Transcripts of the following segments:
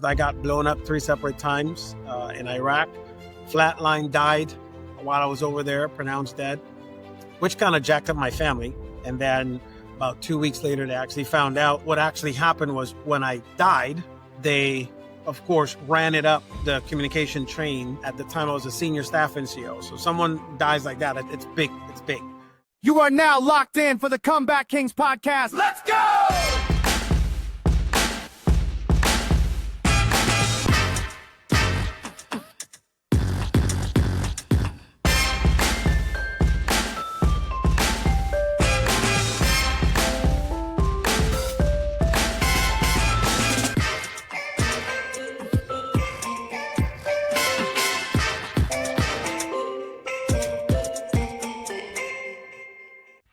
I got blown up 3 separate times in Iraq. Flatlined, died while I was over there, pronounced dead, which kind of jacked up my family. And then about 2 weeks later, they actually found out what actually happened was when I died, they, of course, ran it up the communication train. At the time, I was a senior staff NCO. So someone dies like that, it's big. It's big. You are now locked in for the Comeback Kings podcast. Let's go!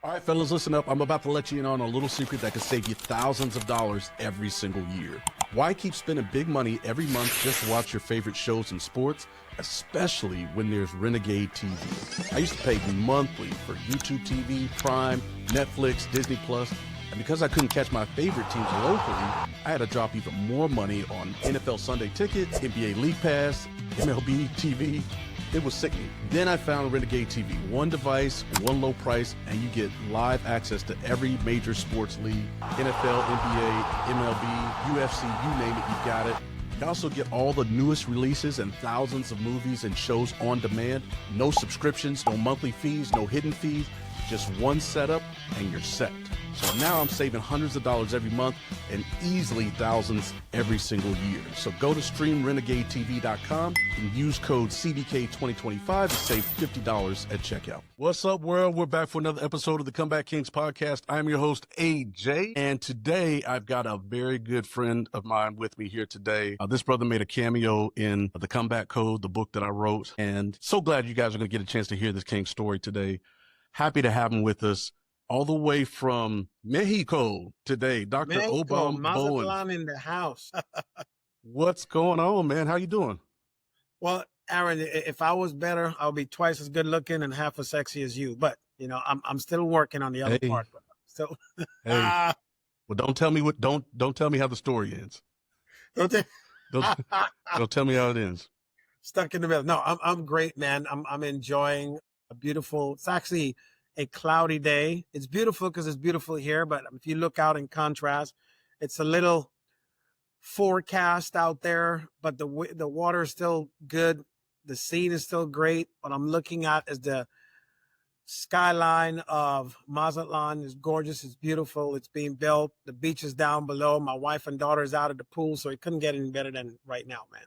All right, fellas, listen up. I'm about to let you in on a little secret that could save you thousands of dollars every single year. Why keep spending big money every month just to watch your favorite shows and sports, especially when there's Renegade TV? I used to pay monthly for YouTube TV, Prime, Netflix, Disney Plus, and because I couldn't catch my favorite teams locally, I had to drop even more money on NFL Sunday Tickets, NBA League Pass, MLB TV. It was sickening. Then I found Renegade TV. One device, one low price, and you get live access to every major sports league, NFL, NBA, MLB, UFC, you name it, you got it. You also get all the newest releases and thousands of movies and shows on demand. No subscriptions, no monthly fees, no hidden fees. Just one setup and you're set. So now I'm saving hundreds of dollars every month and easily thousands every single year. So go to streamrenegadetv.com and use code CDK2025 to save $50 at checkout. What's up, world? We're back for another episode of the Comeback Kings podcast. I'm your host, AJ, and today I've got a very good friend of mine with me here today. This brother made a cameo in The Comeback Code, the book that I wrote, and so glad you guys are going to get a chance to hear this King story today. Happy to have him with us. All the way from Mexico today, Dr. Obom Bowen in the house. What's going on, man? How you doing? Well, Aaron, if I was better, I'll be twice as good looking and half as sexy as you. But you know, I'm still working on the other part. So, well, don't tell me how the story ends. Don't tell me how it ends. Stuck in the middle. No, I'm great, man. I'm enjoying a beautiful. It's actually a cloudy day. It's beautiful because it's beautiful here, but if you look out in contrast, it's a little forecast out there, but the water is still good. The scene is still great. What I'm looking at is the skyline of Mazatlan. Is gorgeous. It's beautiful. It's being built. The beach is down below. My wife and daughter is out at the pool, so it couldn't get any better than right now, man.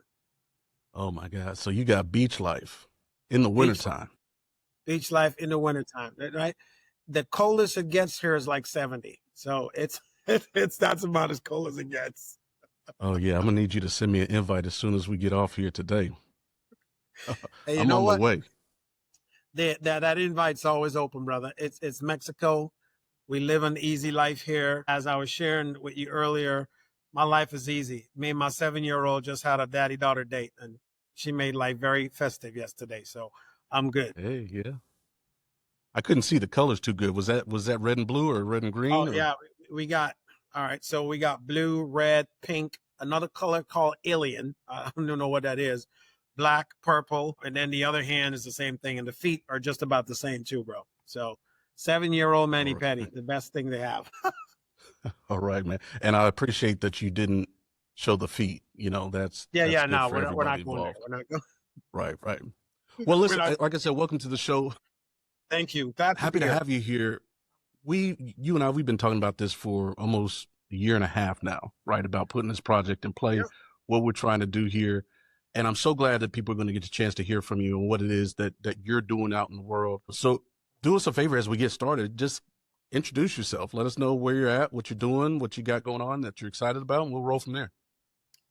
Oh my God. So you got beach life in the wintertime. Beach life in the wintertime, right? The coldest it gets here is like 70. So it's that's about as cold as it gets. Oh yeah, I'm gonna need you to send me an invite as soon as we get off here today. Hey, I'm on my way. That invite's always open, brother. It's Mexico. We live an easy life here. As I was sharing with you earlier, my life is easy. Me and my 7-year-old just had a daddy-daughter date, and she made life very festive yesterday. So I'm good. Hey, yeah. I couldn't see the colors too good. Was that red and blue or red and green? Oh, yeah. We got, all right. So we got blue, red, pink, another color called alien. I don't know what that is. Black, purple. And then the other hand is the same thing. And the feet are just about the same too, bro. So 7-year-old Manny Petty, the best thing they have. All right, man. And I appreciate that you didn't show the feet. You know, that's no, we're not going involved. there. We're not going. Right. Well, listen, like I said, welcome to the show. Thank you. Happy to have you here. You and I, we've been talking about this for almost a year and a half now, right? About putting this project in play, what we're trying to do here. And I'm so glad that people are going to get a chance to hear from you and what it is that you're doing out in the world. So do us a favor as we get started. Just introduce yourself. Let us know where you're at, what you're doing, what you got going on that you're excited about, and we'll roll from there.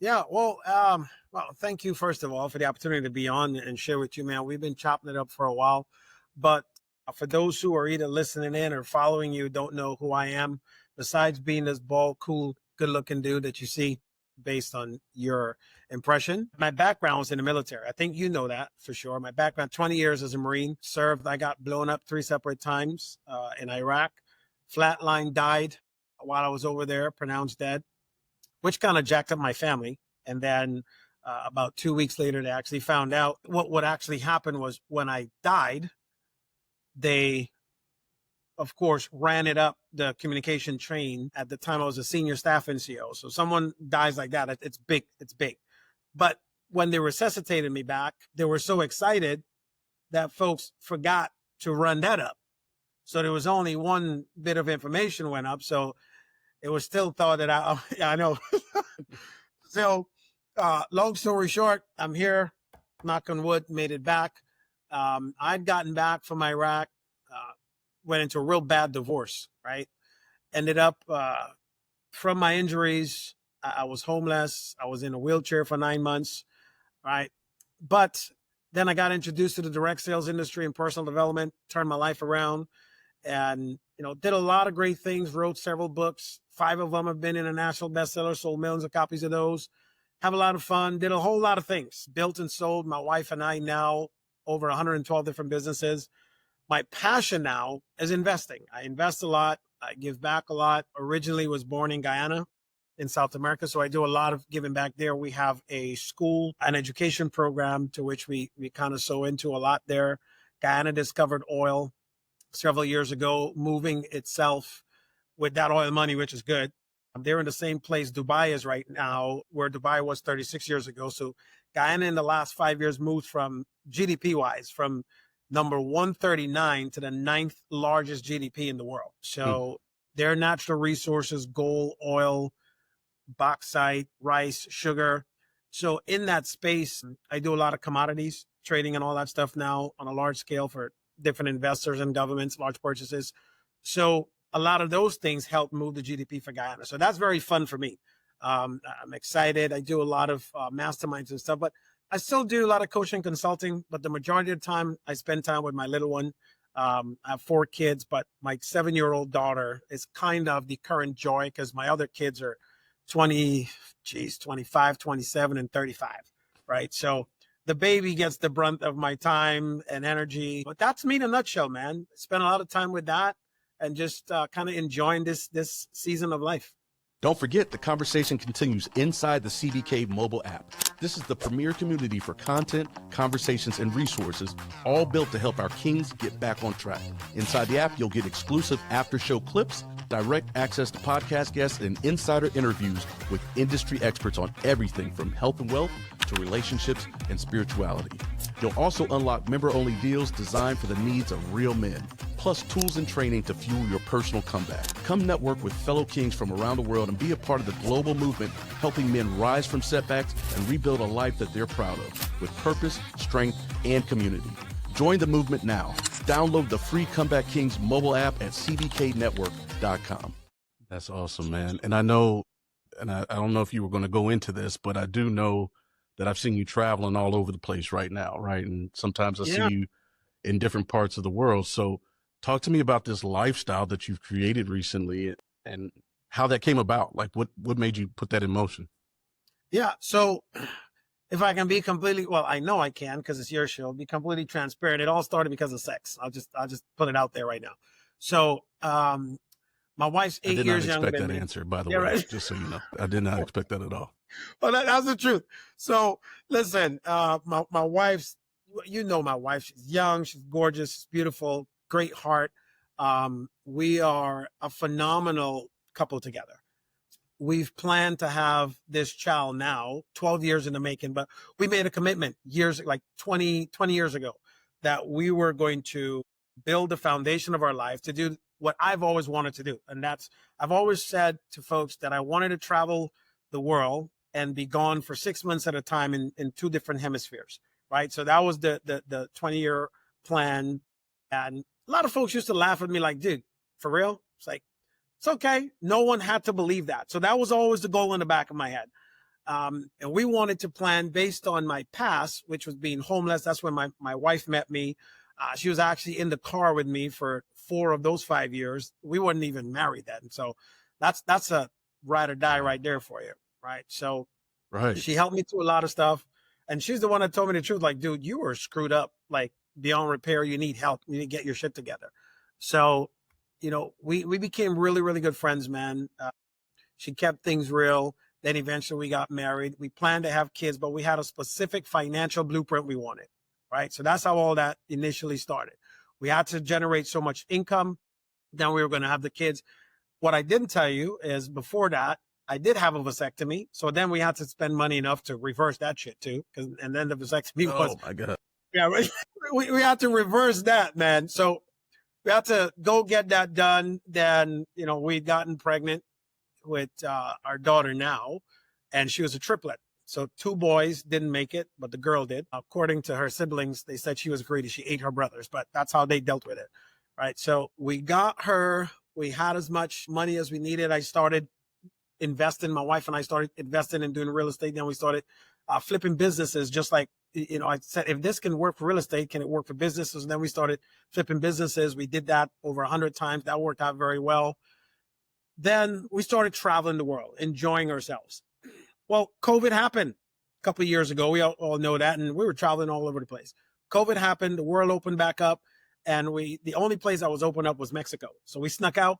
Yeah, well, thank you, first of all, for the opportunity to be on and share with you, man. We've been chopping it up for a while, but for those who are either listening in or following you, don't know who I am, besides being this bald, cool, good-looking dude that you see based on your impression. My background was in the military. I think you know that for sure. My background, 20 years as a Marine, served. I got blown up 3 separate times in Iraq. Flatlined, died while I was over there, pronounced dead, which kind of jacked up my family. And then about 2 weeks later, they actually found out what actually happened was when I died, they, of course, ran it up the communication train. At the time, I was a senior staff NCO. So someone dies like that, it's big. It's big. But when they resuscitated me back, they were so excited that folks forgot to run that up. So there was only one bit of information went up. So it was still thought that I know. So long story short, I'm here, knock on wood, made it back. I'd gotten back from Iraq, went into a real bad divorce, right? Ended up from my injuries, I was homeless. I was in a wheelchair for 9 months, right? But then I got introduced to the direct sales industry and personal development, turned my life around, and did a lot of great things, wrote several books. 5 of them have been international bestsellers, sold millions of copies of those. Have a lot of fun, did a whole lot of things, built and sold. My wife and I now over 112 different businesses. My passion now is investing. I invest a lot. I give back a lot. Originally was born in Guyana in South America. So I do a lot of giving back there. We have a school, an education program to which we kind of sow into a lot there. Guyana discovered oil several years ago, moving itself with that oil money, which is good. They're in the same place Dubai is right now, where Dubai was 36 years ago. So Guyana in the last 5 years moved from GDP wise, from number 139 to the 9th largest GDP in the world. So their natural resources, gold, oil, bauxite, rice, sugar. So in that space, I do a lot of commodities trading and all that stuff now on a large scale for different investors and governments, large purchases. So a lot of those things help move the GDP for Guyana. So that's very fun for me. I'm excited. I do a lot of masterminds and stuff, but I still do a lot of coaching, consulting, but the majority of the time I spend time with my little one. I have 4 kids, but my 7-year-old daughter is kind of the current joy because my other kids are 25, 27, and 35, right? So the baby gets the brunt of my time and energy. But that's me in a nutshell, man. Spend a lot of time with that and just kind of enjoying this season of life. Don't forget, the conversation continues inside the CBK mobile app. This is the premier community for content, conversations, and resources, all built to help our kings get back on track. Inside the app, you'll get exclusive after-show clips, direct access to podcast guests, and insider interviews with industry experts on everything from health and wealth to relationships and spirituality. You'll also unlock member-only deals designed for the needs of real men, plus tools and training to fuel your personal comeback. Come network with fellow kings from around the world and be a part of the global movement, helping men rise from setbacks and rebuild a life that they're proud of, with purpose, strength, and community. Join the movement now. Download the free Comeback Kings mobile app at cbknetwork.com. That's awesome, man. And I know, and I don't know if you were going to go into this, but I do know that I've seen you traveling all over the place right now, right? And sometimes I see you in different parts of the world. So talk to me about this lifestyle that you've created recently and how that came about. Like what made you put that in motion? Yeah. So if I can be completely, well, I know I can because it's your show, be completely transparent. It all started because of sex. I'll just put it out there right now. So, my wife's 8 years younger than me. I did not expect that answer, by the way, right. Just so you know. I did not expect that at all. Well, that's the truth. So listen, my wife's, my wife, she's young, she's gorgeous, she's beautiful, great heart. We are a phenomenal couple together. We've planned to have this child now, 12 years in the making, but we made a commitment like 20 years ago that we were going to build the foundation of our life to do what I've always wanted to do. And I've always said to folks that I wanted to travel the world and be gone for 6 months at a time in 2 different hemispheres, right? So that was the 20-year plan. And a lot of folks used to laugh at me like, dude, for real? It's like, it's okay. No one had to believe that. So that was always the goal in the back of my head. And we wanted to plan based on my past, which was being homeless. That's when my wife met me. She was actually in the car with me for 4 of those 5 years. We weren't even married then. So that's a ride or die right there for you. Right. So she helped me through a lot of stuff. And she's the one that told me the truth. Like, dude, you were screwed up, like beyond repair. You need help. You need to get your shit together. So, we became really, really good friends, man. She kept things real. Then eventually we got married. We planned to have kids, but we had a specific financial blueprint we wanted, right? So that's how all that initially started. We had to generate so much income. Then we were going to have the kids. What I didn't tell you is before that, I did have a vasectomy. So then we had to spend money enough to reverse that shit too. And then the vasectomy was, Oh my God. yeah, we had to reverse that, man. So we had to go get that done. Then, we'd gotten pregnant with our daughter now, and she was a triplet. So 2 boys didn't make it, but the girl did. According to her siblings, they said she was greedy. She ate her brothers, but that's how they dealt with it, right? So we got her. We had as much money as we needed. I started investing. My wife and I started investing and doing real estate. Then we started flipping businesses, just like, I said, if this can work for real estate, can it work for businesses? And then we started flipping businesses. We did that over 100 times. That worked out very well. Then we started traveling the world, enjoying ourselves. Well, COVID happened a couple of years ago. We all know that. And we were traveling all over the place. COVID happened. The world opened back up. And the only place that was open up was Mexico. So we snuck out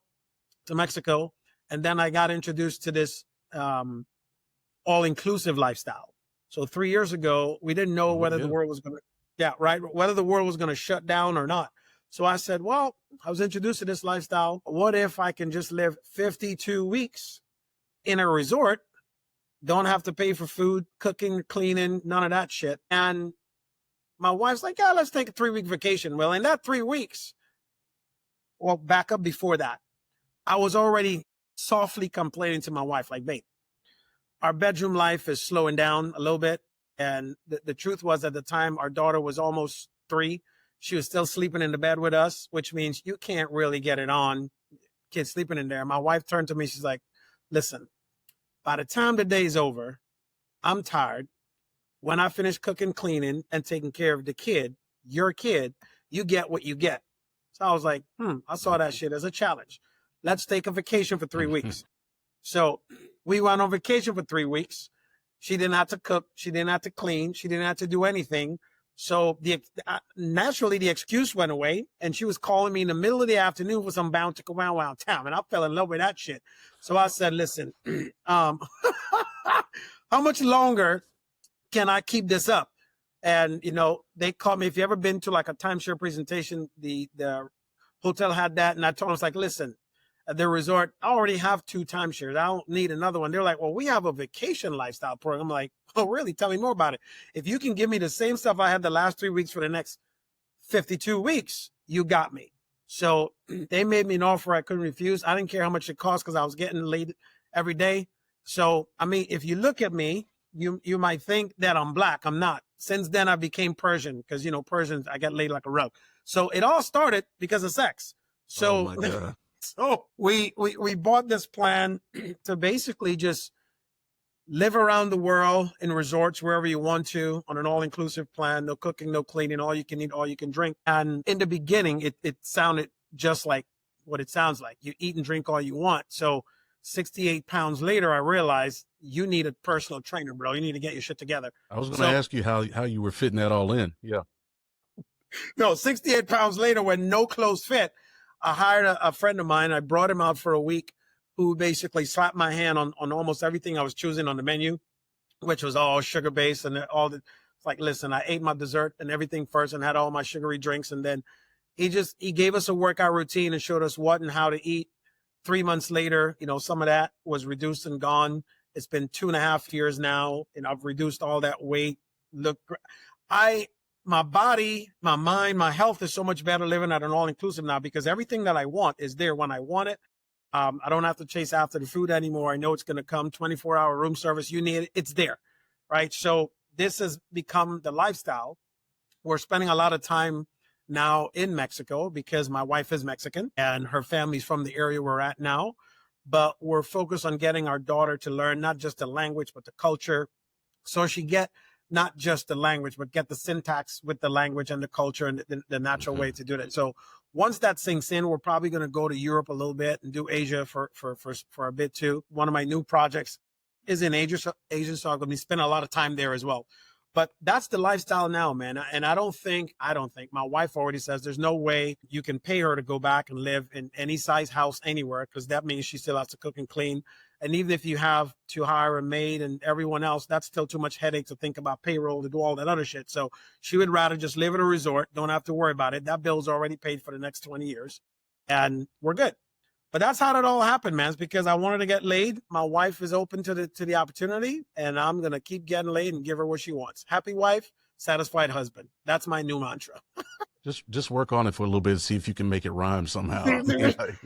to Mexico. And then I got introduced to this all-inclusive lifestyle. So 3 years ago, we didn't know whether the world was going to, whether the world was going to shut down or not. So I said, well, I was introduced to this lifestyle. What if I can just live 52 weeks in a resort, don't have to pay for food, cooking, cleaning, none of that shit. And my wife's like, yeah, let's take a 3-week vacation. Well, in that 3 weeks, well, back up before that, I was already softly complaining to my wife, like, babe, our bedroom life is slowing down a little bit. And the truth was, at the time, our daughter was almost 3. She was still sleeping in the bed with us, which means you can't really get it on, kids sleeping in there. My wife turned to me. She's like, listen, by the time the day's over, I'm tired. When I finish cooking, cleaning, and taking care of the kid, your kid, you get what you get. So I was like, I saw that shit as a challenge. Let's take a vacation for 3 weeks. So we went on vacation for 3 weeks. She didn't have to cook. She didn't have to clean. She didn't have to do anything. So naturally, the excuse went away, and she was calling me in the middle of the afternoon for some bound to go around town, and I fell in love with that shit. So I said, listen, how much longer can I keep this up? And, they called me. If you ever been to like a timeshare presentation, the hotel had that, and I told them, it's like, listen, at the resort, I already have 2 timeshares. I don't need another one. They're like, well, we have a vacation lifestyle program. I'm like, oh, really? Tell me more about it. If you can give me the same stuff I had the last 3 weeks for the next 52 weeks, you got me. So they made me an offer I couldn't refuse. I didn't care how much it cost because I was getting laid every day. So, I mean, if you look at me, you might think that I'm black. I'm not. Since then, I became Persian because, Persians, I get laid like a rug. So it all started because of sex. So, oh my God. So we bought this plan to basically just live around the world in resorts wherever you want to on an all-inclusive plan. No cooking, no cleaning, all you can eat, all you can drink. And in the beginning, it sounded just like what it sounds like. You eat and drink all you want. So 68 pounds later, I realized you need a personal trainer, bro. You need to get your shit together. I was going to ask you how you were fitting that all in. Yeah. No, 68 pounds later, when no clothes fit, I hired a friend of mine. I brought him out for a week, who basically slapped my hand on almost everything I was choosing on the menu, which was all sugar based and all the, it's like, listen, I ate my dessert and everything first and had all my sugary drinks. And then he gave us a workout routine and showed us what and how to eat. 3 months later, some of that was reduced and gone. It's been 2.5 years now, and I've reduced all that weight. Look, my body, my mind, my health is so much better living at an all-inclusive now because everything that I want is there when I want it. I don't have to chase after the food anymore. I know it's going to come. 24-hour room service. You need it. It's there, right? So this has become the lifestyle. We're spending a lot of time now in Mexico because my wife is Mexican and her family's from the area we're at now. But we're focused on getting our daughter to learn not just the language, but the culture. So she get not just the language, but get the syntax with the language and the culture and the natural way to do that. So once that sinks in, we're probably going to go to Europe a little bit and do Asia for a bit too. One of my new projects is in Asia, so I'm going to be spending a lot of time there as well. But that's the lifestyle now, man. And I don't think my wife already says there's no way you can pay her to go back and live in any size house anywhere, because that means she still has to cook and clean And even if you have to hire a maid and everyone else, that's still too much headache to think about payroll, to do all that other shit. So she would rather just live at a resort, don't have to worry about it. That bill's already paid for the next 20 years and we're good. But that's how it all happened, man. It's because I wanted to get laid. My wife is open to the opportunity, and I'm gonna keep getting laid and give her what she wants. Happy wife, satisfied husband. That's my new mantra. Just work on it for a little bit and see if you can make it rhyme somehow. That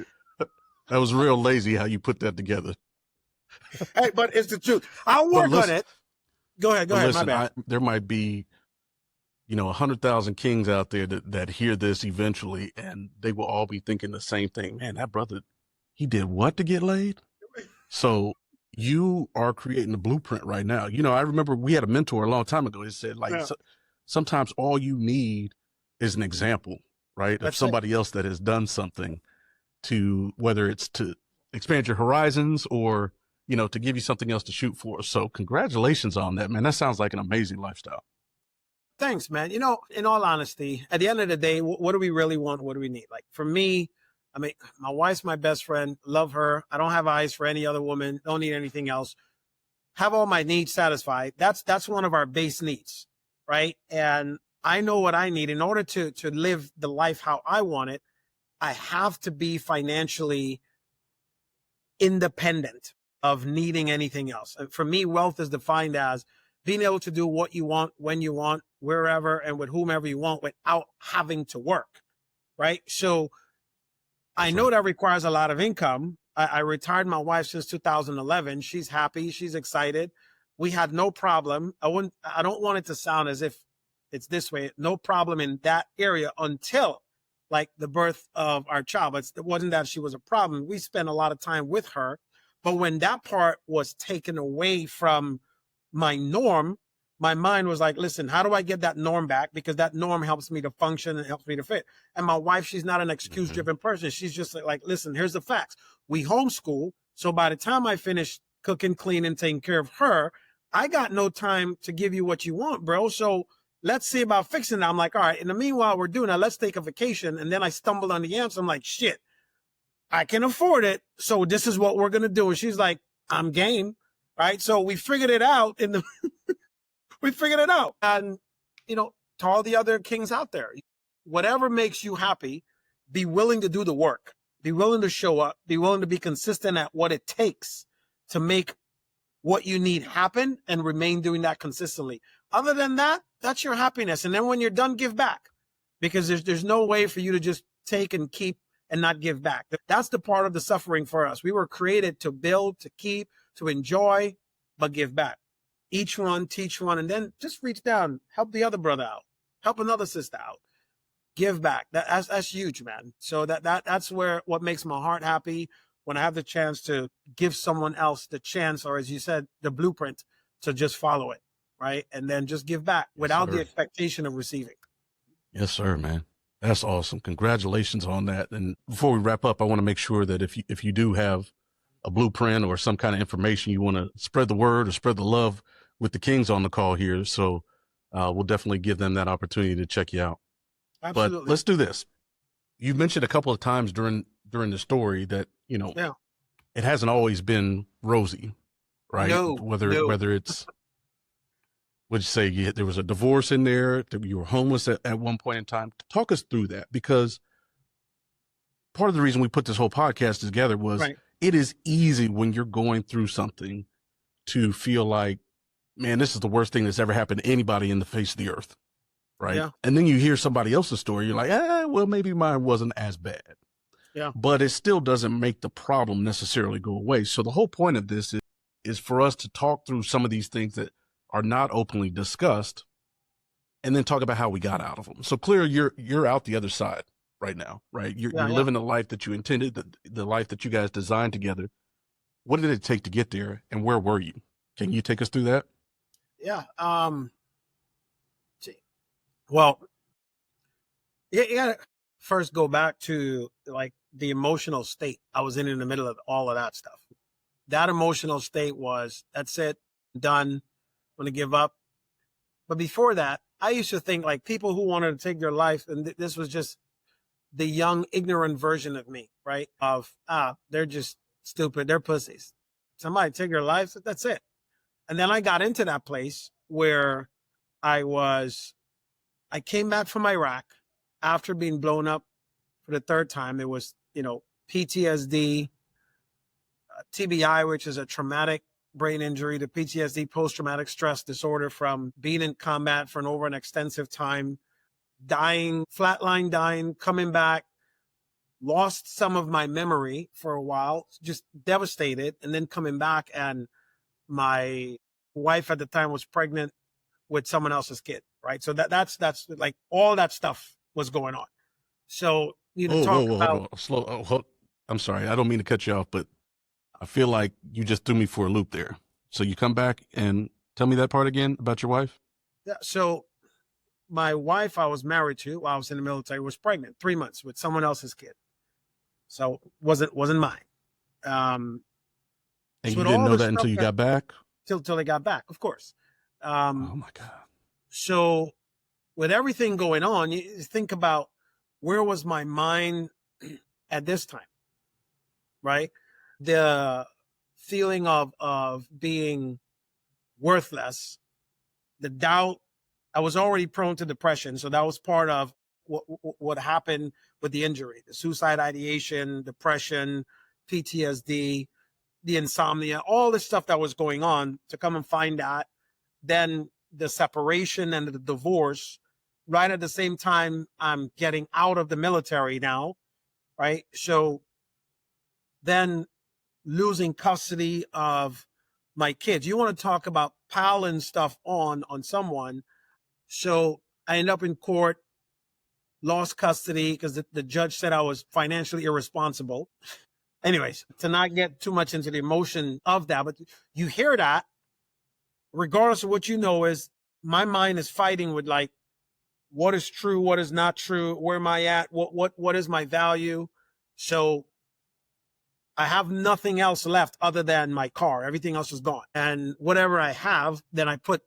was real lazy how you put that together. Hey, but it's the truth. I'll work on it. Go ahead. Listen, my bad. there might be, 100,000 kings out there that hear this eventually, and they will all be thinking the same thing. Man, that brother, he did what to get laid? So you are creating a blueprint right now. I remember we had a mentor a long time ago. He said, sometimes all you need is an example, right? Of somebody else that has done something to, whether it's to expand your horizons or, to give you something else to shoot for. So congratulations on that, man. That sounds like an amazing lifestyle. Thanks, man. In all honesty, at the end of the day, what do we really want? What do we need? Like for me, I mean, my wife's my best friend. Love her. I don't have eyes for any other woman. Don't need anything else. Have all my needs satisfied. That's one of our base needs, right? And I know what I need in order to live the life how I want it. I have to be financially independent of needing anything else. And for me, wealth is defined as being able to do what you want, when you want, wherever and with whomever you want without having to work, right? So I know that requires a lot of income. I retired my wife since 2011. She's happy. She's excited. We had no problem. I don't want it to sound as if it's this way. No problem in that area until like the birth of our child. But it wasn't that she was a problem. We spent a lot of time with her. But when that part was taken away from my norm, my mind was like, listen, how do I get that norm back? Because that norm helps me to function and helps me to fit. And my wife, she's not an excuse-driven person. She's just like, listen, here's the facts. We homeschool. So by the time I finish cooking, cleaning, taking care of her, I got no time to give you what you want, bro. So let's see about fixing that. I'm like, all right, in the meanwhile, we're doing that. Let's take a vacation. And then I stumbled on the answer. I'm like, shit, I can afford it. So this is what we're going to do. And she's like, I'm game. Right. So we figured it out we figured it out. And, to all the other kings out there, whatever makes you happy, be willing to do the work, be willing to show up, be willing to be consistent at what it takes to make what you need happen and remain doing that consistently. Other than that, that's your happiness. And then when you're done, give back, because there's no way for you to just take and keep and not give back. That's the part of the suffering for us. We were created to build, to keep, to enjoy, but give back. Each one, teach one, and then just reach down, help the other brother out, help another sister out, give back. That's huge, man. So that's what makes my heart happy, when I have the chance to give someone else the chance, or as you said, the blueprint to just follow it, right? And then just give back without the expectation of receiving. Yes, sir, man. That's awesome. Congratulations on that. And before we wrap up, I want to make sure that if you do have a blueprint or some kind of information, you want to spread the word or spread the love with the kings on the call here. So we'll definitely give them that opportunity to check you out. Absolutely. But let's do this. You mentioned a couple of times during the story that, it hasn't always been rosy, right? No. Whether it's, would you say there was a divorce in there, you were homeless at one point in time. Talk us through that, because part of the reason we put this whole podcast together was It is easy when you're going through something to feel like, man, this is the worst thing that's ever happened to anybody in the face of the earth. Right. Yeah. And then you hear somebody else's story. You're like, well, maybe mine wasn't as bad. Yeah. But it still doesn't make the problem necessarily go away. So the whole point of this is for us to talk through some of these things that are not openly discussed, and then talk about how we got out of them. So clear, you're out the other side right now, right? You're living the life that you intended, the life that you guys designed together. What did it take to get there, and where were you? Can you take us through that? Yeah. Well, you gotta first go back to like the emotional state I was in the middle of all of that stuff. That emotional state was, that's it, done, I'm gonna give up. But before that, I used to think like people who wanted to take their life, and this was just the young, ignorant version of me, right? Of, they're just stupid, they're pussies. somebody take your life. That's it. And then I got into that place where I came back from Iraq after being blown up for the third time. It was, PTSD, TBI, which is a traumatic brain injury, to PTSD, post-traumatic stress disorder, from being in combat for over an extensive time, dying, flatline dying, coming back, lost some of my memory for a while, just devastated, and then coming back, and my wife at the time was pregnant with someone else's kid, right? So that's like all that stuff was going on. So Oh, talk whoa, about hold on, slow. Oh, I'm sorry, I don't mean to cut you off, but I feel like you just threw me for a loop there. So you come back and tell me that part again about your wife. yeah. So my wife, I was married to while I was in the military, was pregnant 3 months with someone else's kid. So wasn't mine. And So you with didn't all know the that stuff until you got back? till they got back, of course. Oh my God. So with everything going on, you think about, where was my mind at this time, right? The feeling of being worthless, the doubt. I was already prone to depression, so that was part of what happened with the injury: the suicide ideation, depression, PTSD, the insomnia, all this stuff that was going on. To come and find that, then the separation and the divorce, right at the same time I'm getting out of the military now, right? So then losing custody of my kids. You want to talk about piling stuff on someone. So I end up in court, lost custody because the judge said I was financially irresponsible. Anyways, to not get too much into the emotion of that, but you hear that, regardless of what you know, is my mind is fighting with, like, what is true, what is not true, where am I at, what is my value. So I have nothing else left other than my car. Everything else is gone. And whatever I have, then I put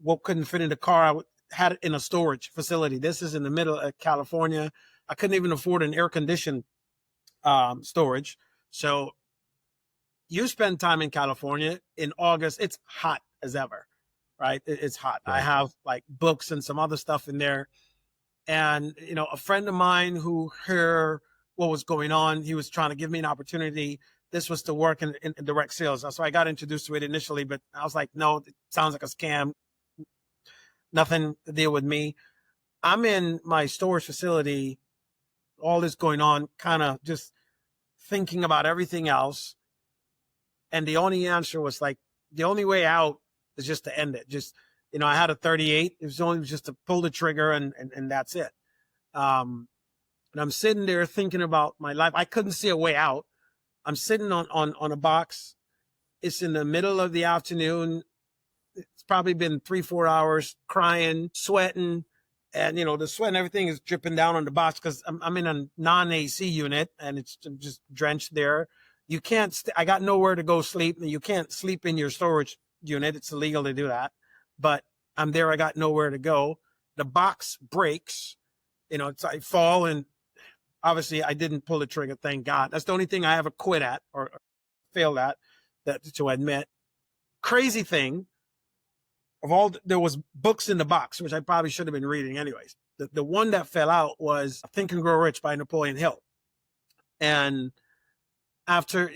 what couldn't fit in the car. Had it in a storage facility. This is in the middle of California. I couldn't even afford an air conditioned storage. So you spend time in California in August, it's hot as ever, right? It's hot. Right. I have like books and some other stuff in there. And, a friend of mine who heard what was going on, he was trying to give me an opportunity. This was to work in direct sales. So I got introduced to it initially, but I was like, no, it sounds like a scam. Nothing to deal with me. I'm in my storage facility, all this going on, kind of just thinking about everything else. And the only answer was like, the only way out is just to end it. Just, I had a 38. It was only just to pull the trigger and that's it. And I'm sitting there thinking about my life. I couldn't see a way out. I'm sitting on a box. It's in the middle of the afternoon. It's probably been 3-4 hours, crying, sweating. And, the sweat and everything is dripping down on the box because I'm in a non-AC unit and it's just drenched there. You can't, I got nowhere to go sleep. You can't sleep in your storage unit. It's illegal to do that. But I'm there. I got nowhere to go. The box breaks. I fall, and obviously I didn't pull the trigger. Thank God. That's the only thing I ever quit at or failed at, that to admit. Crazy thing of all, there was books in the box, which I probably should have been reading anyways. The one that fell out was Think and Grow Rich by Napoleon Hill. And after,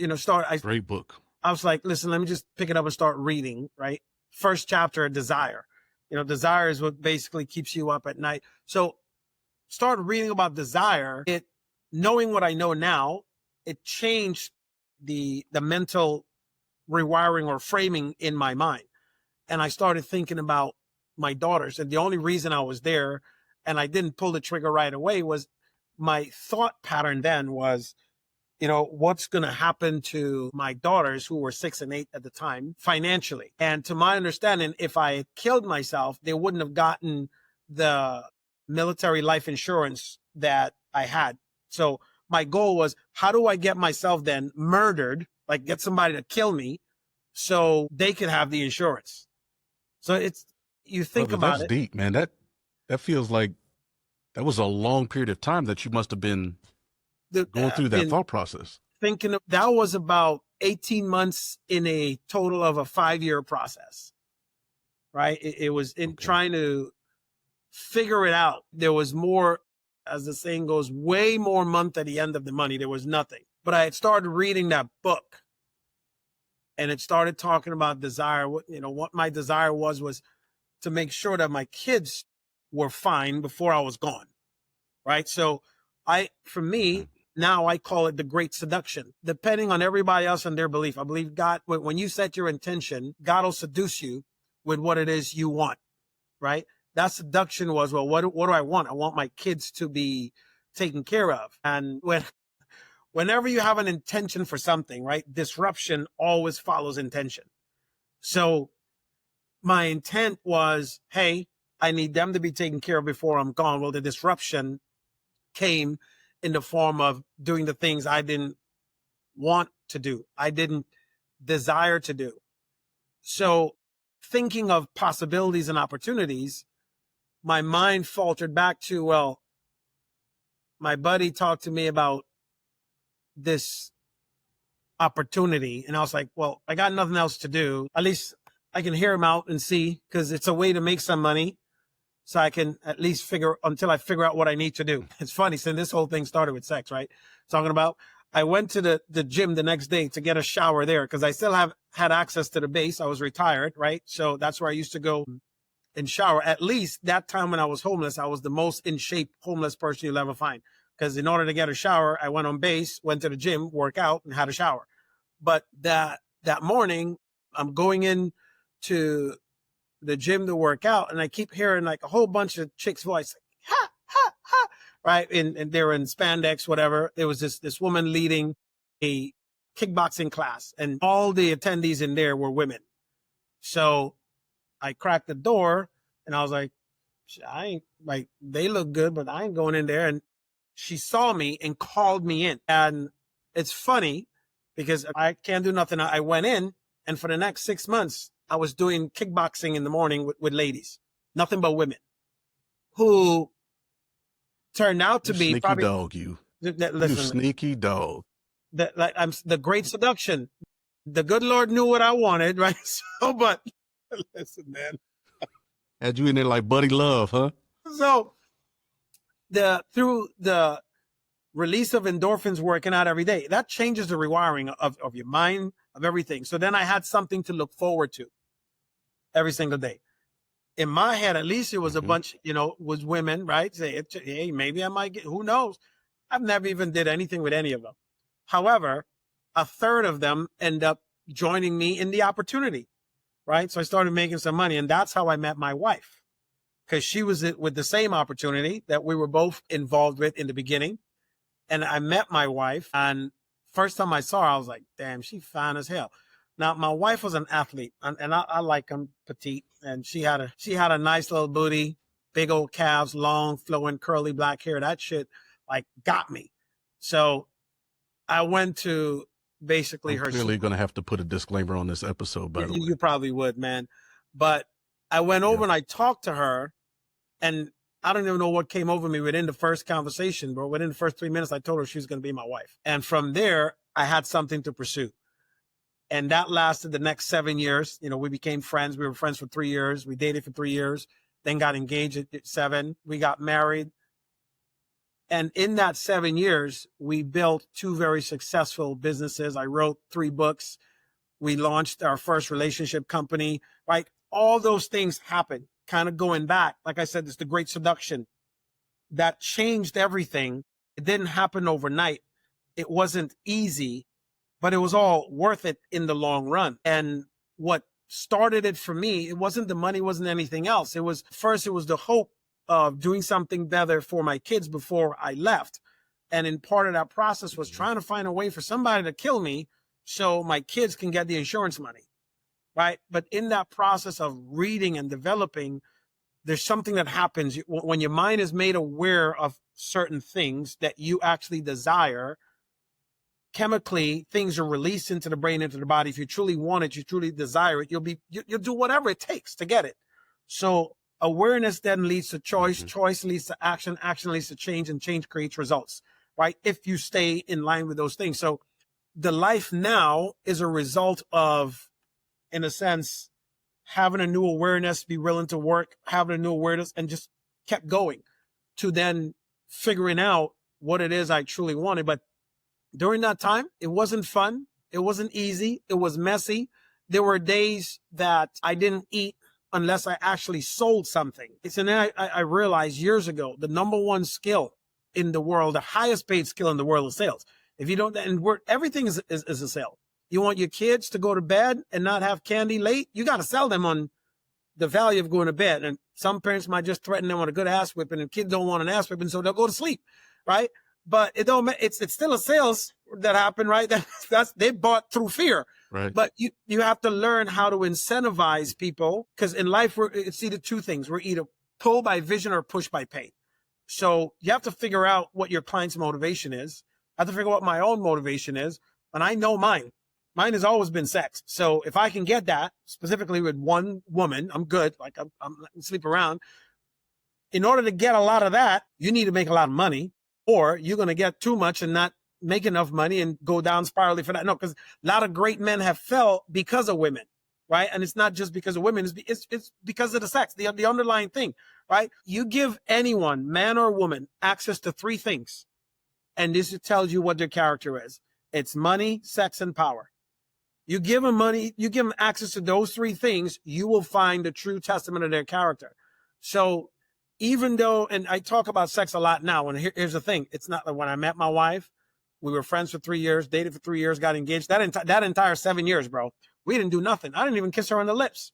Great book. I was like, listen, let me just pick it up and start reading, right? First chapter, desire. Desire is what basically keeps you up at night. So started reading about desire. Knowing what I know now, it changed the mental rewiring or framing in my mind. And I started thinking about my daughters. And the only reason I was there and I didn't pull the trigger right away was my thought pattern then was, what's going to happen to my daughters, who were 6 and 8 at the time, financially. And to my understanding, if I had killed myself, they wouldn't have gotten the military life insurance that I had. So my goal was, how do I get myself then murdered, like get somebody to kill me so they could have the insurance? So you think about that's it. Deep, man. That feels like that was a long period of time that you must have been going through that thought process. Thinking that was about 18 months in a total of a 5-year process, right? It was in trying to figure it out. There was more, as the saying goes, way more month at the end of the money. There was nothing. But I had started reading that book, and it started talking about desire. What my desire was to make sure that my kids were fine before I was gone, right? So for me, now I call it the great seduction. Depending on everybody else and their belief, I believe God, when you set your intention, God will seduce you with what it is you want, right? That seduction was, well, what do I want? I want my kids to be taken care of. And whenever you have an intention for something, right, disruption always follows intention. So my intent was, hey, I need them to be taken care of before I'm gone. Well, the disruption came in the form of doing the things I didn't want to do. I didn't desire to do. So thinking of possibilities and opportunities, my mind faltered back to, well, my buddy talked to me about this opportunity. And I was like, well, I got nothing else to do. At least I can hear him out and see, because it's a way to make some money. So I can at least until I figure out what I need to do. It's funny, since this whole thing started with sex, right? Talking about, I went to the gym the next day to get a shower there, because I still had access to the base. I was retired, right? So that's where I used to go and shower. At least that time when I was homeless, I was the most in shape homeless person you'll ever find. Because in order to get a shower, I went on base, went to the gym, work out, and had a shower. But that morning, I'm going in to the gym to work out, and I keep hearing like a whole bunch of chicks' voice, like, ha, ha, ha, right? And they were in spandex, whatever. There was this woman leading a kickboxing class, and all the attendees in there were women. So I cracked the door, and I was like, I ain't, like, they look good, but I ain't going in there. And she saw me and called me in. And it's funny because I can't do nothing. I went in, and for the next 6 months, I was doing kickboxing in the morning with ladies, nothing but women, who turned out to be sneaky probably dog. You listen, sneaky dog. I'm the great seduction. The good Lord knew what I wanted, right? So, but listen, man. Had you in there like Buddy Love, huh? So through the release of endorphins, working out every day, that changes the rewiring of your mind, of everything. So then I had something to look forward to every single day. In my head, at least it was a bunch, was women, right? Say, hey, maybe I might get, who knows? I've never even did anything with any of them. However, a third of them end up joining me in the opportunity, right? So I started making some money, and that's how I met my wife, because she was with the same opportunity that we were both involved with in the beginning. And I met my wife, and first time I saw her, I was like, damn, she fine as hell. Now, my wife was an athlete, and I like them petite, and she had a nice little booty, big old calves, long, flowing, curly black hair. That shit like got me. So I went to basically I'm her. clearly going to have to put a disclaimer on this episode, by the way. You probably would, man. But I went over and I talked to her, and I don't even know what came over me within the first conversation, but within the first 3 minutes, I told her she was going to be my wife. And from there, I had something to pursue. And that lasted the next 7 years. We became friends. We were friends for 3 years. We dated for 3 years, then got engaged at 7. We got married. And in that 7 years, we built 2 very successful businesses. I wrote 3 books. We launched our first relationship company, right? All those things happened. Kind of going back, like I said, it's the great seduction that changed everything. It didn't happen overnight. It wasn't easy, but it was all worth it in the long run. And what started it for me, it wasn't the money, wasn't anything else. It was the hope of doing something better for my kids before I left. And in part of that process was trying to find a way for somebody to kill me so my kids can get the insurance money. Right. But in that process of reading and developing, there's something that happens when your mind is made aware of certain things that you actually desire. Chemically, things are released into the brain, into the body. If you truly want it, you truly desire it, you'll do whatever it takes to get it. So awareness then leads to choice. Choice leads to action. Action leads to change, and change creates results. Right. If you stay in line with those things. So the life now is a result of, in a sense, having a new awareness, be willing to work, having a new awareness, and just kept going to then figuring out what it is I truly wanted. But during that time, it wasn't fun. It wasn't easy. It was messy. There were days that I didn't eat unless I actually sold something. And then I realized years ago, the number one skill in the world, the highest paid skill in the world is sales. If you don't, and everything is a sale. You want your kids to go to bed and not have candy late, you got to sell them on the value of going to bed. And some parents might just threaten them with a good ass whipping, and kids don't want an ass whipping, so they'll go to sleep, right? But it don't. It's still a sales that happened, right? That's they bought through fear. Right. But you have to learn how to incentivize people, because in life it's either two things: we're either pulled by vision or pushed by pain. So you have to figure out what your client's motivation is. I have to figure out what my own motivation is, and I know mine. Mine has always been sex. So if I can get that specifically with one woman, I'm good. Like I'm letting sleep around. In order to get a lot of that, you need to make a lot of money, or you're going to get too much and not make enough money and go down spirally for that. No, because a lot of great men have fell because of women, right? And it's not just because of women. It's because of the sex, the underlying thing, right? You give anyone, man or woman, access to three things, and this tells you what their character is. It's money, sex, and power. You give them money, you give them access to those three things, you will find the true testament of their character. So even though, and I talk about sex a lot now, and here's the thing, it's not like when I met my wife, we were friends for 3 years, dated for 3 years, got engaged. That entire 7 years, bro, we didn't do nothing. I didn't even kiss her on the lips.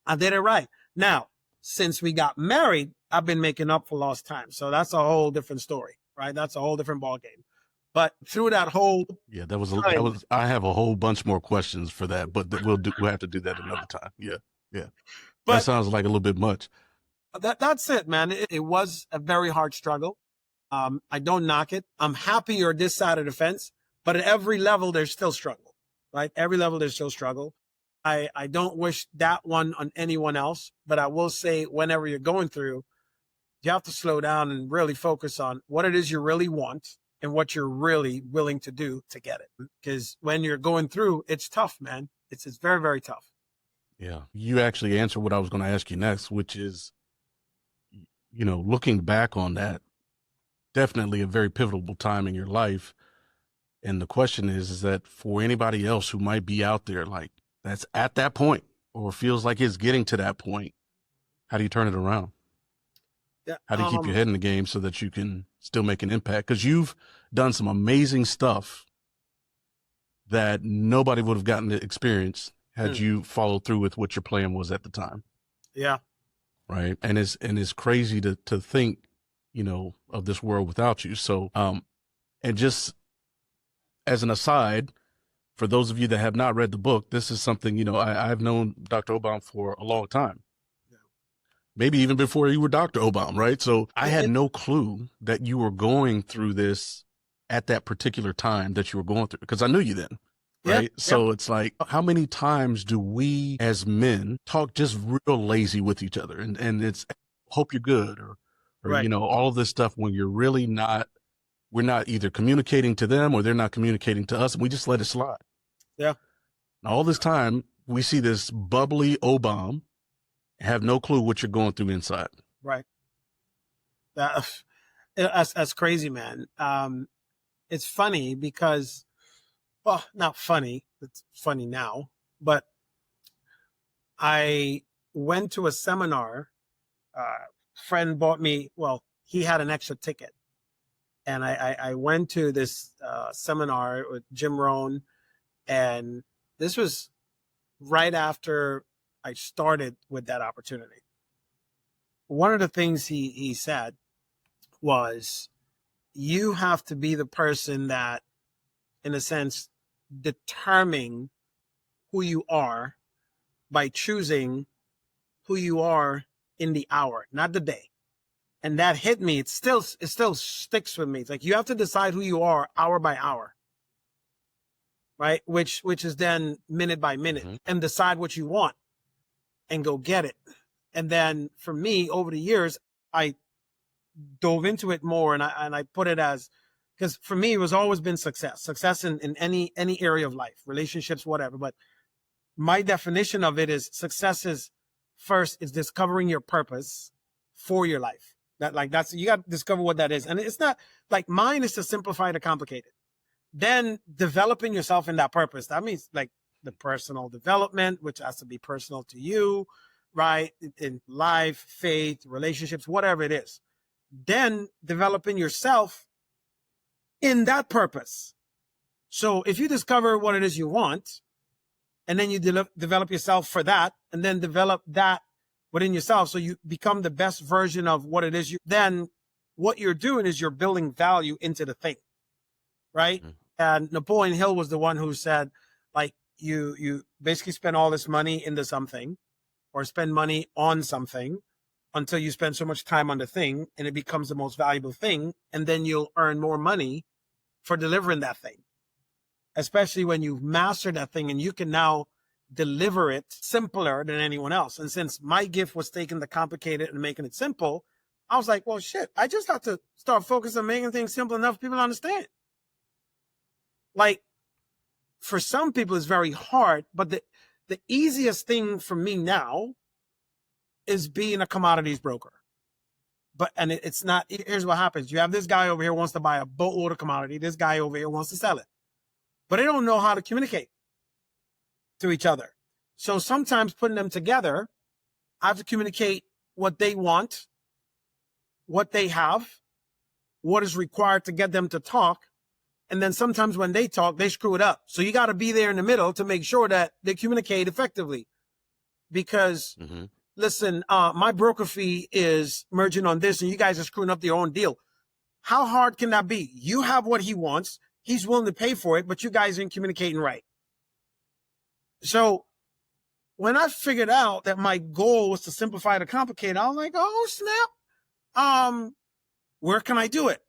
I did it right. Now, since we got married, I've been making up for lost time. So that's a whole different story, right? That's a whole different ballgame. But through that whole I have a whole bunch more questions for that, but we'll have to do that another time. Yeah. But that sounds like a little bit much. That's it, man. It was a very hard struggle. I don't knock it. I'm happy you're this side of the fence, but at every level there's still struggle, right? Every level there's still struggle. I don't wish that one on anyone else, but I will say whenever you're going through, you have to slow down and really focus on what it is you really want and what you're really willing to do to get it. Because when you're going through, it's tough, man. It's very, very tough. Yeah. You actually answered what I was going to ask you next, which is, looking back on that, definitely a very pivotal time in your life. And the question is that for anybody else who might be out there, like that's at that point or feels like it's getting to that point, how do you turn it around? Yeah. How do you keep your head in the game so that you can still make an impact? Because you've done some amazing stuff that nobody would have gotten to experience had you followed through with what your plan was at the time. Yeah. Right. And it's crazy to think, of this world without you. So, and just as an aside, for those of you that have not read the book, this is something, I've known Dr. Obom for a long time. Maybe even before you were Dr. Obom, right? So I had no clue that you were going through this at that particular time that you were going through, because I knew you then, right? So it's like, how many times do we as men talk just real lazy with each other? And it's, hope you're good, or right. All of this stuff when you're really not, we're not either communicating to them or they're not communicating to us, and we just let it slide. Yeah. And all this time, we see this bubbly Obom, have no clue what you're going through inside. Right. That's crazy, man. It's funny because, well, not funny. It's funny now, but I went to a seminar. Friend bought me, well, he had an extra ticket. And I went to this seminar with Jim Rohn. And this was right after I started with that opportunity. One of the things he said was, you have to be the person that, in a sense, determine who you are by choosing who you are in the hour, not the day. And that hit me. It still sticks with me. It's like you have to decide who you are hour by hour, right? Which is then minute by minute, and decide what you want and go get it. And then for me, over the years, I dove into it more, and I put it as because for me, it was always been success in any area of life, relationships, whatever. But my definition of it is success is first is discovering your purpose for your life. That's you got to discover what that is. And it's not like mine is to simplify the complicated. Then developing yourself in that purpose. That means like the personal development, which has to be personal to you, right? In life, faith, relationships, whatever it is. Then developing yourself in that purpose. So if you discover what it is you want, and then you develop yourself for that, and then develop that within yourself, so you become the best version of what it is then what you're doing is you're building value into the thing, right? Mm-hmm. And Napoleon Hill was the one who said, like, you basically spend all this money into something, or spend money on something until you spend so much time on the thing and it becomes the most valuable thing, and then you'll earn more money for delivering that thing, especially when you've mastered that thing and you can now deliver it simpler than anyone else. And since my gift was taking the complicated and making it simple, I was like, well, shit, I just have to start focusing on making things simple enough for people to understand. Like, for some people, it's very hard, but the easiest thing for me now is being a commodities broker. But, and it's not, here's what happens. You have this guy over here wants to buy a boatload of commodity. This guy over here wants to sell it, but they don't know how to communicate to each other. So sometimes putting them together, I have to communicate what they want, what they have, what is required to get them to talk. And then sometimes when they talk, they screw it up. So you got to be there in the middle to make sure that they communicate effectively. Because, listen, my broker fee is merging on this and you guys are screwing up your own deal. How hard can that be? You have what he wants. He's willing to pay for it, but you guys ain't communicating right. So when I figured out that my goal was to simplify the complicated, I was like, oh, snap. Where can I do it?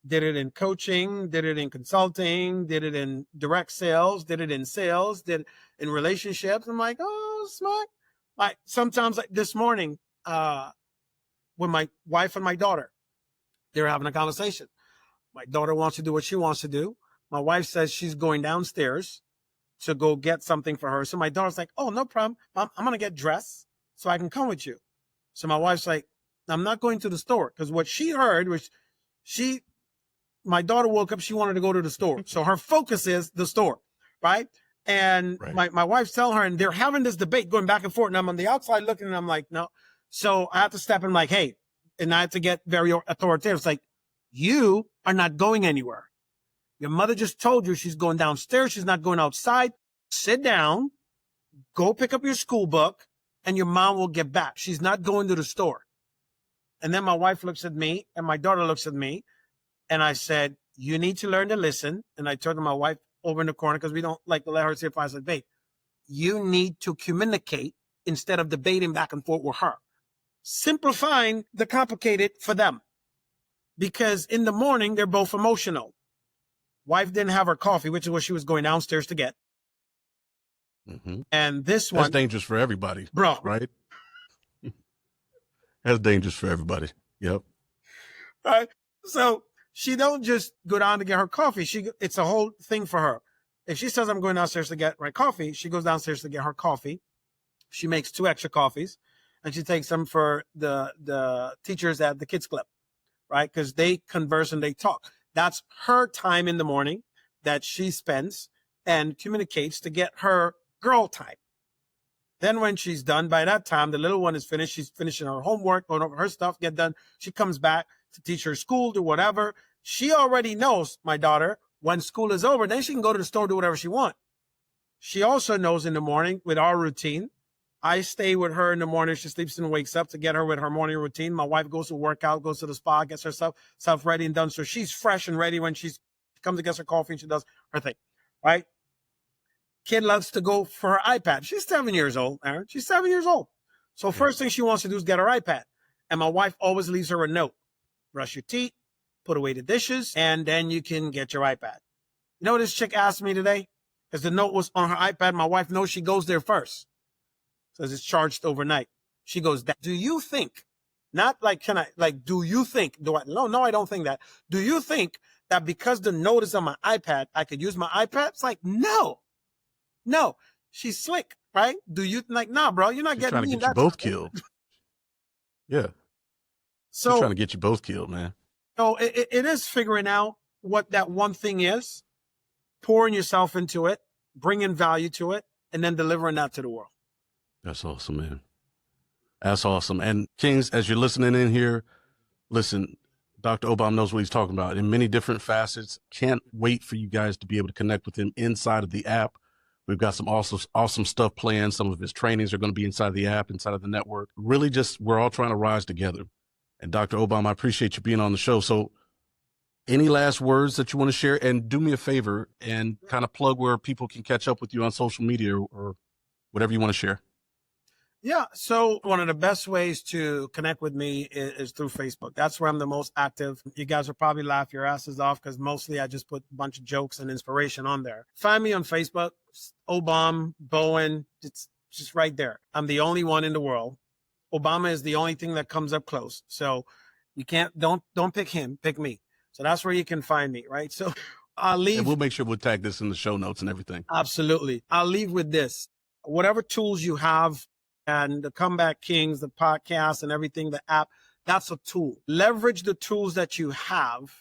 Did it in coaching, did it in consulting, did it in direct sales, did it in sales, did it in relationships. I'm like, oh, smart. Like sometimes, like this morning, with my wife and my daughter, they're having a conversation. My daughter wants to do what she wants to do. My wife says she's going downstairs to go get something for her. So my daughter's like, oh, no problem. Mom, I'm going to get dressed so I can come with you. So my wife's like, I'm not going to the store. Because what she heard was my daughter woke up, she wanted to go to the store. So her focus is the store, right? And right. My wife's telling her, and they're having this debate going back and forth. And I'm on the outside looking, and I'm like, no. So I have to step in like, hey, and I have to get very authoritative. It's like, you are not going anywhere. Your mother just told you she's going downstairs. She's not going outside. Sit down, go pick up your school book, and your mom will get back. She's not going to the store. And then my wife looks at me, and my daughter looks at me, and I said, you need to learn to listen. And I turned to my wife over in the corner because we don't like to let her sit. I said, babe, you need to communicate instead of debating back and forth with her. Simplifying the complicated for them. Because in the morning, they're both emotional. Wife didn't have her coffee, which is what she was going downstairs to get. And this one... That's dangerous for everybody. Bro. Right? That's dangerous for everybody. Yep. Right? So she don't just go down to get her coffee. It's a whole thing for her. If she says, I'm going downstairs to get my coffee, she goes downstairs to get her coffee. She makes 2 extra coffees, and she takes them for the teachers at the kids club, right? Because they converse and they talk. That's her time in the morning that she spends and communicates to get her girl time. Then when she's done, by that time, the little one is finished. She's finishing her homework, going over her stuff, get done. She comes back to teach her school, do whatever. She already knows, my daughter, when school is over, then she can go to the store, do whatever she wants. She also knows in the morning with our routine, I stay with her in the morning. She sleeps and wakes up to get her with her morning routine. My wife goes to work out, goes to the spa, gets herself ready and done. So she's fresh and ready when she comes and gets her coffee and she does her thing, right? Kid loves to go for her iPad. She's 7 years old, Aaron. She's 7 years old. So first thing she wants to do is get her iPad. And my wife always leaves her a note. Brush your teeth, put away the dishes, and then you can get your iPad. You know what this chick asked me today? Because the note was on her iPad. My wife knows she goes there first. Says it's charged overnight. She goes, do you think, not like, do you think, no, I don't think that. Do you think that because the note is on my iPad, I could use my iPad. It's like, no. She's slick, right? Do you like, nah, bro, you're not She's getting trying to me in get you that both trouble. killed. Yeah. She's So, trying to get you both killed, man. so it is figuring out what that one thing is, pouring yourself into it, bringing value to it, and then delivering that to the world. That's awesome, man. That's awesome. And Kings, as you're listening in here, listen, Dr. Obom knows what he's talking about in many different facets. Can't wait for you guys to be able to connect with him inside of the app. We've got some awesome stuff planned. Some of his trainings are going to be inside the app, inside of the network. Really just, we're all trying to rise together. And Dr. Obom, I appreciate you being on the show. So any last words that you want to share? And do me a favor and kind of plug where people can catch up with you on social media or whatever you want to share. Yeah. So one of the best ways to connect with me is through Facebook. That's where I'm the most active. You guys will probably laugh your asses off because mostly I just put a bunch of jokes and inspiration on there. Find me on Facebook, Obom Bowen. It's just right there. I'm the only one in the world. Obama is the only thing that comes up close. So you don't pick him, pick me. So that's where you can find me, right? So I'll leave. And we'll make sure we'll tag this in the show notes and everything. Absolutely. I'll leave with this. Whatever tools you have, and the Comeback Kings, the podcast and everything, the app, that's a tool. Leverage the tools that you have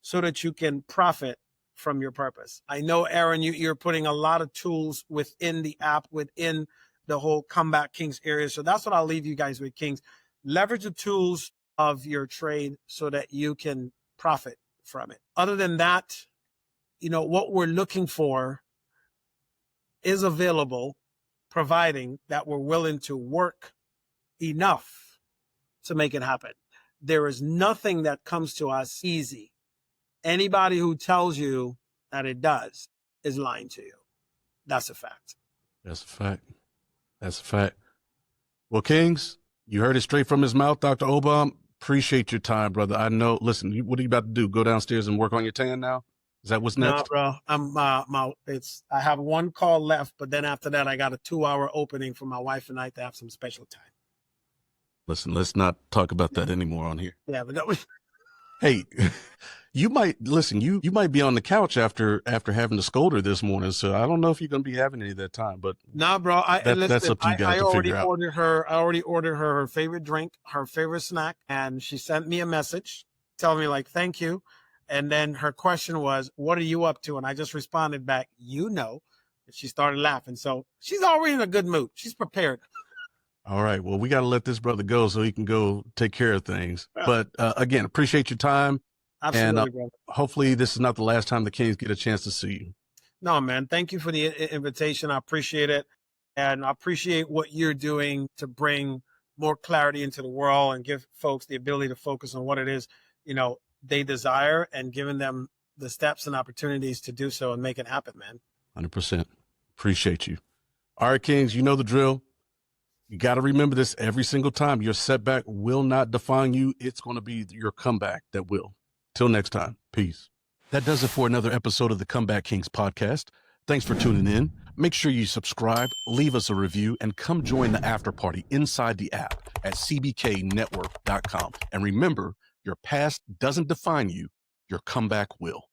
so that you can profit from your purpose. I know, Aaron, you're putting a lot of tools within the app, within the whole Comeback Kings area. So that's what I'll leave you guys with, Kings. Leverage the tools of your trade so that you can profit from it. Other than that, what we're looking for is available, providing that we're willing to work enough to make it happen. There is nothing that comes to us easy. Anybody who tells you that it does is lying to you. That's a fact. That's a fact. That's a fact. Well, Kings, you heard it straight from his mouth, Dr. Obom. Appreciate your time, brother. I know. Listen, what are you about to do? Go downstairs and work on your tan now? Is that what's next? No, bro. I have one call left, but then after that, I got a 2-hour opening for my wife and I to have some special time. Listen, let's not talk about that anymore on here. Yeah, but that was. Hey, you might be on the couch after having to scold her this morning. So I don't know if you're going to be having any of that time, but Nah, bro. that's up to you guys to figure out. I already ordered her favorite drink, her favorite snack, and she sent me a message telling me like, thank you. And then her question was, what are you up to? And I just responded back, And she started laughing. So she's already in a good mood. She's prepared. All right. Well, we got to let this brother go so he can go take care of things. But again, appreciate your time. Absolutely, and brother. Hopefully this is not the last time the Kings get a chance to see you. No, man. Thank you for the invitation. I appreciate it. And I appreciate what you're doing to bring more clarity into the world and give folks the ability to focus on what it is, they desire, and giving them the steps and opportunities to do so and make it happen, man. 100%. Appreciate you. All right, Kings, you know the drill. You got to remember this every single time. Your setback will not define you. It's going to be your comeback that will. Till next time. Peace. That does it for another episode of the Comeback Kings podcast. Thanks for tuning in. Make sure you subscribe, leave us a review, and come join the after party inside the app at cbknetwork.com. And remember, your past doesn't define you. Your comeback will.